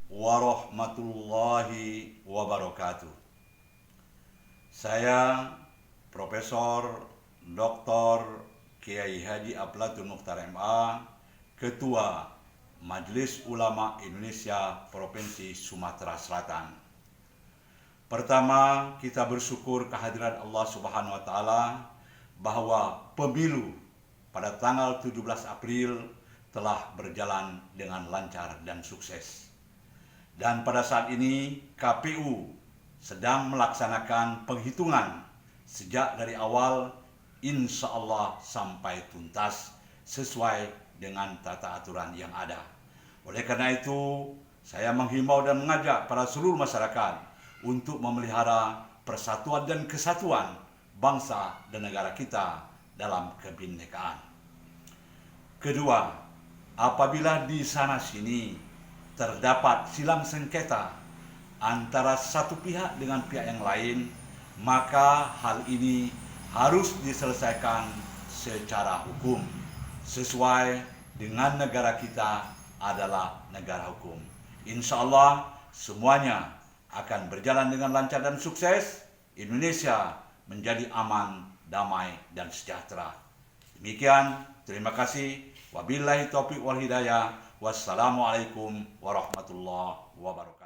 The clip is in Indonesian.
warahmatullahi wabarakatuh. Saya Profesor Dr. Kiai Haji Aflatun Mukhtar MA, Ketua Majelis Ulama Indonesia Provinsi Sumatera Selatan. Pertama, kita bersyukur kehadiran Allah Subhanahu wa taala bahwa pemilu pada tanggal 17 April telah berjalan dengan lancar dan sukses. Dan pada saat ini KPU sedang melaksanakan penghitungan sejak dari awal insya Allah sampai tuntas sesuai dengan tata aturan yang ada. Oleh karena itu, saya menghimbau dan mengajak para seluruh masyarakat untuk memelihara persatuan dan kesatuan bangsa dan negara kita dalam kebinekaan. Kedua, apabila di sana sini terdapat silang sengketa antara satu pihak dengan pihak yang lain, maka hal ini harus diselesaikan secara hukum sesuai dengan negara kita adalah negara hukum. Insya Allah semuanya akan berjalan dengan lancar dan sukses. Indonesia menjadi aman, damai, dan sejahtera. Demikian, terima kasih. Wabillahi taufiq wal hidayah. Wassalamualaikum warahmatullahi wabarakatuh.